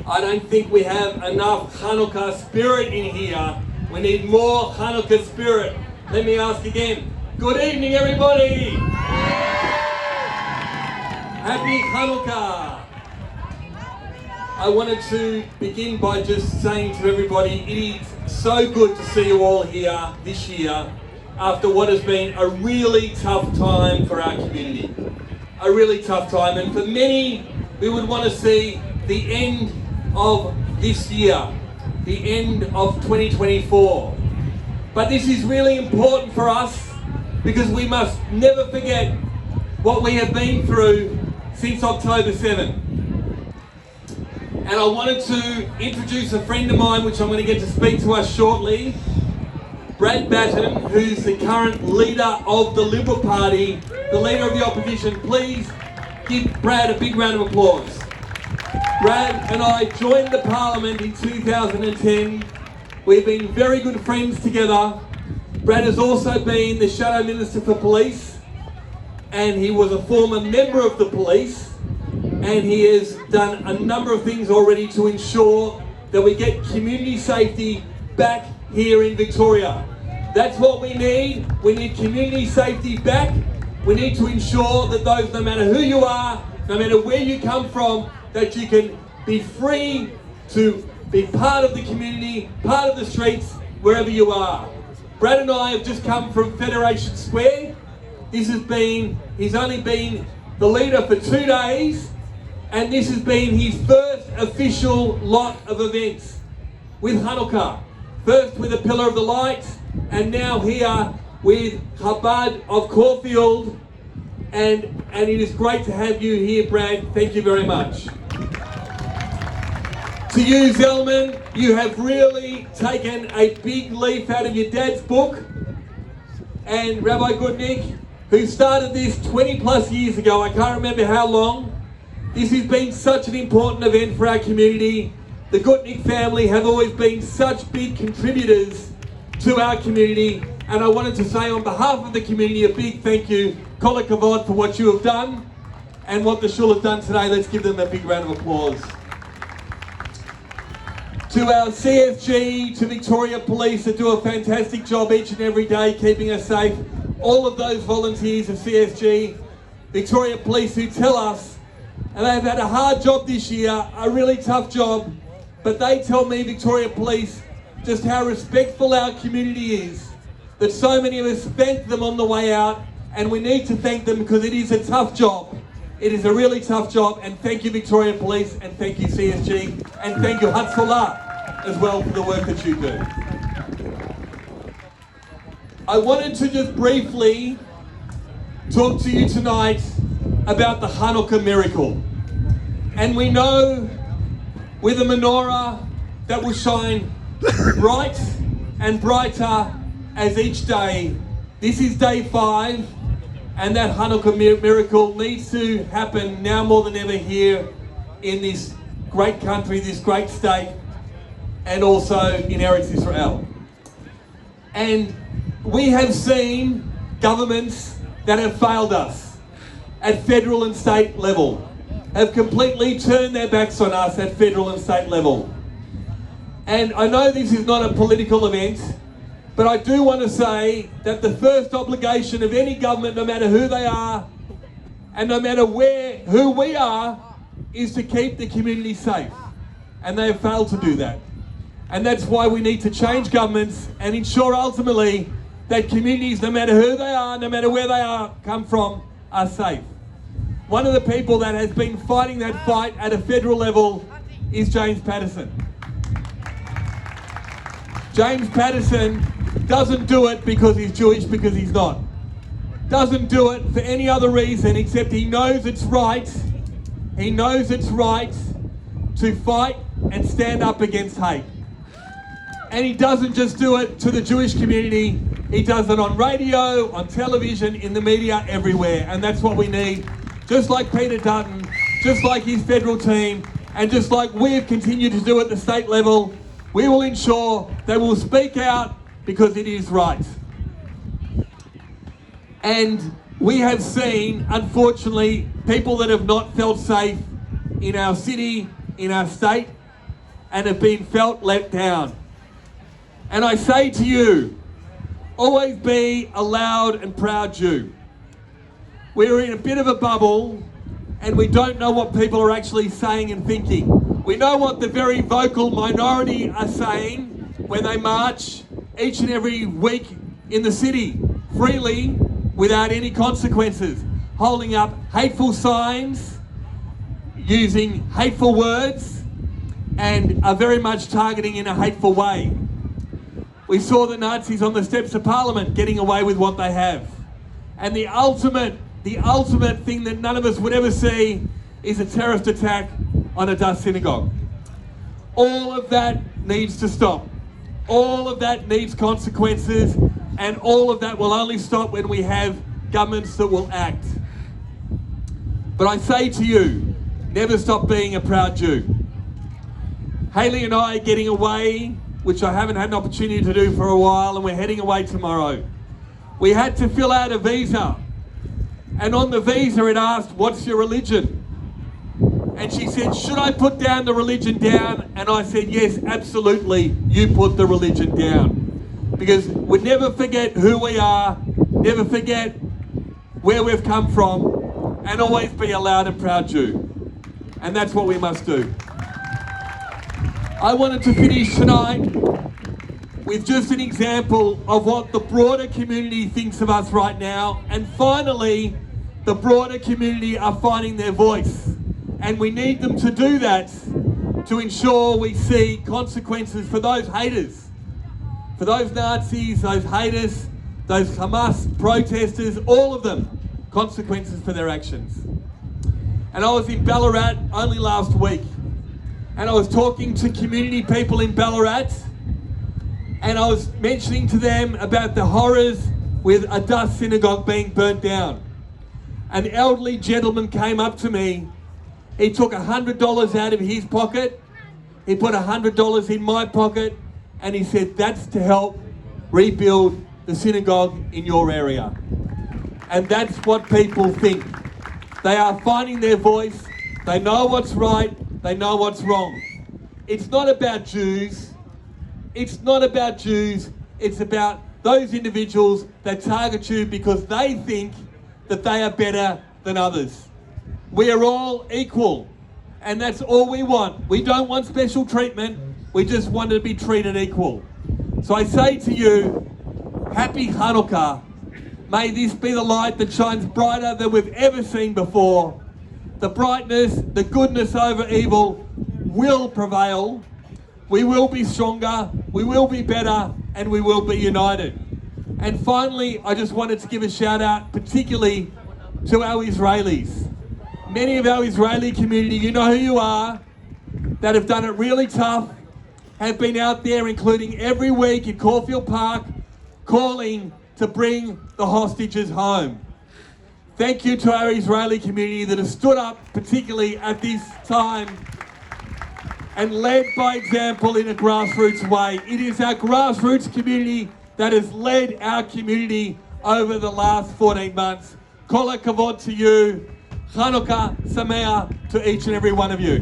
I don't think we have enough Chanukah spirit in here. We need more Chanukah spirit. Let me ask again. Good evening, everybody. Happy Chanukah. I wanted to begin by just saying to everybody, it is so good to see you all here this year after what has been a really tough time for our community. A really tough time, and for many, we would want to see the end of this year, the end of 2024. But this is really important for us because we must never forget what we have been through since October 7. And I wanted to introduce a friend of mine, which I'm going to get to speak to us shortly, Brad Batten, who's the current leader of the Liberal Party, the leader of the opposition. Please give Brad a big round of applause. Brad and I joined the Parliament in 2010. We've been very good friends together. Brad has also been the Shadow Minister for Police, and he was a former member of the police, and he has done a number of things already to ensure that we get community safety back here in Victoria. That's what we need. We need community safety back. We need to ensure that those, no matter who you are, no matter where you come from, that you can be free to be part of the community, part of the streets, wherever you are. Brad and I have just come from Federation Square. He's only been the leader for 2 days, and this has been his first official lot of events with Chanukah. First with the Pillar of the Light, and now here with Chabad of Caulfield. And it is great to have you here, Brad. Thank you very much. To you, Zelman, you have really taken a big leaf out of your dad's book. And Rabbi Goodnick, who started this 20 plus years ago, I can't remember how long. This has been such an important event for our community. The Goodnick family have always been such big contributors to our community. And I wanted to say on behalf of the community a big thank you, Kol HaKavod, for what you have done and what the Shul has done today. Let's give them a big round of applause. To our CFG, to Victoria Police that do a fantastic job each and every day keeping us safe. All of those volunteers of CFG, Victoria Police who tell us, and they've had a hard job this year, a really tough job, but they tell me, Victoria Police, just how respectful our community is, that so many of us thank them on the way out, and we need to thank them because it is a tough job. It is a really tough job, and thank you Victoria Police, and thank you CSG, and thank you Hatzalah as well for the work that you do. I wanted to just briefly talk to you tonight about the Chanukah miracle. And we know with a menorah that will shine bright and brighter as each day. This is day 5, and that Chanukah miracle needs to happen now more than ever here in this great country, this great state, and also in Eretz Israel. And we have seen governments that have failed us at federal and state level, have completely turned their backs on us at federal and state level. And I know this is not a political event, but I do want to say that the first obligation of any government, no matter who they are, and no matter who we are, is to keep the community safe. And they have failed to do that. And that's why we need to change governments and ensure ultimately that communities, no matter who they are, no matter where they come from, are safe. One of the people that has been fighting that fight at a federal level is James Patterson. James Patterson doesn't do it because he's Jewish, because he's not. Doesn't do it for any other reason except he knows it's right. He knows it's right to fight and stand up against hate. And he doesn't just do it to the Jewish community, he does it on radio, on television, in the media, everywhere. And that's what we need. Just like Peter Dutton, just like his federal team, and just like we've continued to do at the state level, we will ensure they will speak out because it is right. And we have seen, unfortunately, people that have not felt safe in our city, in our state, and have been felt let down. And I say to you, always be a loud and proud Jew. We're in a bit of a bubble and we don't know what people are actually saying and thinking. We know what the very vocal minority are saying when they march each and every week in the city, freely, without any consequences, holding up hateful signs, using hateful words, and are very much targeting in a hateful way. We saw the Nazis on the steps of Parliament getting away with what they have. And the ultimate thing that none of us would ever see is a terrorist attack on a Dutch synagogue. All of that needs to stop. All of that needs consequences, and all of that will only stop when we have governments that will act. But I say to you, never stop being a proud Jew. Haley and I are getting away, which I haven't had an opportunity to do for a while, and we're heading away tomorrow. We had to fill out a visa, and on the visa it asked, what's your religion? And she said, should I put down the religion down? And I said, yes, absolutely, you put the religion down. Because we never forget who we are, never forget where we've come from, and always be a loud and proud Jew. And that's what we must do. I wanted to finish tonight with just an example of what the broader community thinks of us right now. And finally, the broader community are finding their voice. And we need them to do that to ensure we see consequences for those haters, for those Nazis, those haters, those Hamas protesters, all of them, consequences for their actions. And I was in Ballarat only last week, and I was talking to community people in Ballarat, and I was mentioning to them about the horrors with a Dutch synagogue being burnt down. An elderly gentleman came up to me. He took $100 out of his pocket, he put $100 in my pocket, and he said, that's to help rebuild the synagogue in your area. And that's what people think. They are finding their voice, they know what's right, they know what's wrong. It's not about Jews, it's not about Jews, it's about those individuals that target you because they think that they are better than others. We are all equal, and that's all we want. We don't want special treatment, we just want to be treated equal. So I say to you, happy Chanukah. May this be the light that shines brighter than we've ever seen before. The brightness, the goodness over evil will prevail. We will be stronger, we will be better, and we will be united. And finally, I just wanted to give a shout out particularly to our Israelis. Many of our Israeli community, you know who you are, that have done it really tough, have been out there, including every week in Caulfield Park, calling to bring the hostages home. Thank you to our Israeli community that has stood up, particularly at this time, and led by example in a grassroots way. It is our grassroots community that has led our community over the last 14 months. Kol hakavod to you. Chanukah Sameach to each and every one of you.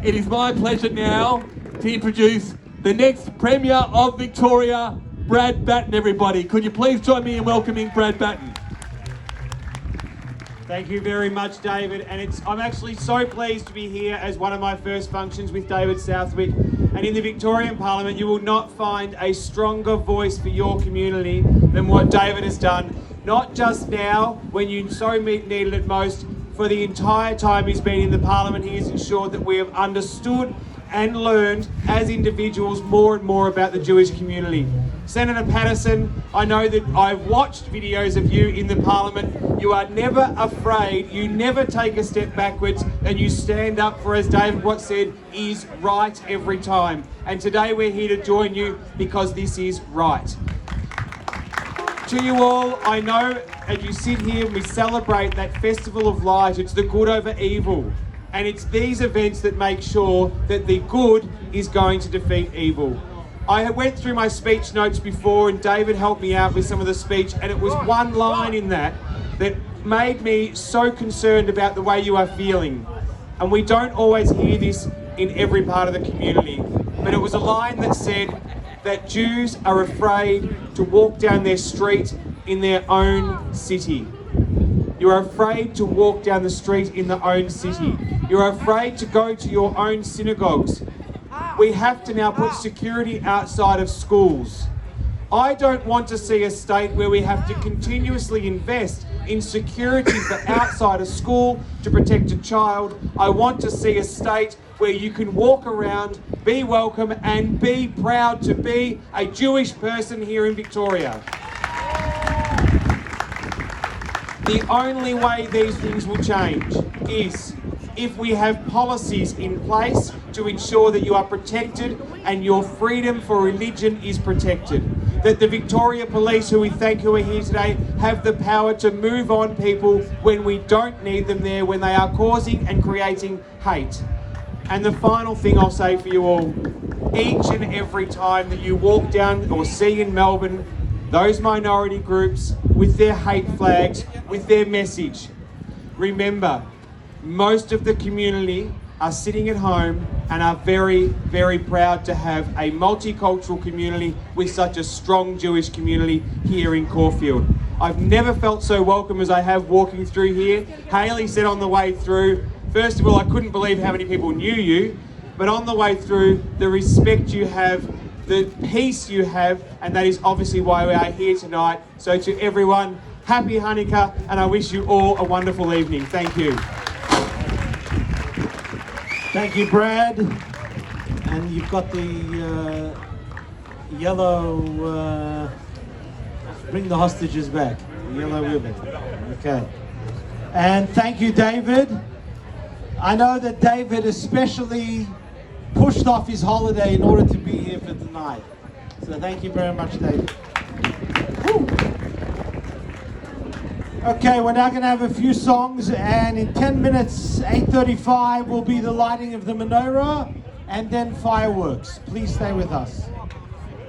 It is my pleasure now to introduce the next Premier of Victoria, Brad Batten, everybody. Could you please join me in welcoming Brad Batten? Thank you very much, David. And I'm actually so pleased to be here as one of my first functions with David Southwick. And in the Victorian Parliament, you will not find a stronger voice for your community than what David has done. Not just now, when you so needed it most. For the entire time he's been in the Parliament, he has ensured that we have understood and learned as individuals more and more about the Jewish community. Senator Patterson, I know that I've watched videos of you in the Parliament. You are never afraid, you never take a step backwards, and you stand up for, as David Watt said, is right every time. And today we're here to join you because this is right. To you all, I know as you sit here and we celebrate that festival of light, it's the good over evil. And it's these events that make sure that the good is going to defeat evil. I went through my speech notes before and David helped me out with some of the speech, and it was one line in that that made me so concerned about the way you are feeling. And we don't always hear this in every part of the community. But it was a line that said that Jews are afraid to walk down their street in their own city. You are afraid to walk down the street in the own city. You are afraid to go to your own synagogues. We have to now put security outside of schools. I don't want to see a state where we have to continuously invest in security for outside of school to protect a child. I want to see a state where you can walk around, be welcome, and be proud to be a Jewish person here in Victoria. The only way these things will change is if we have policies in place to ensure that you are protected and your freedom for religion is protected. That the Victoria Police, who we thank who are here today, have the power to move on people when we don't need them there, when they are causing and creating hate. And the final thing I'll say for you all, each and every time that you walk down or see in Melbourne those minority groups with their hate flags, with their message, remember, most of the community are sitting at home and are very, very proud to have a multicultural community with such a strong Jewish community here in Caulfield. I've never felt so welcome as I have walking through here. Hayley said on the way through, first of all, I couldn't believe how many people knew you, but on the way through, the respect you have, the peace you have, and that is obviously why we are here tonight. So to everyone, happy Hanukkah, and I wish you all a wonderful evening. Thank you. Thank you, Brad. And you've got the yellow, bring the hostages back, the yellow ribbon. Okay. And thank you, David. I know that David especially pushed off his holiday in order to be here for tonight. So thank you very much, David. Woo. Okay, we're now going to have a few songs, and in 10 minutes, 8:35, will be the lighting of the menorah and then fireworks. Please stay with us.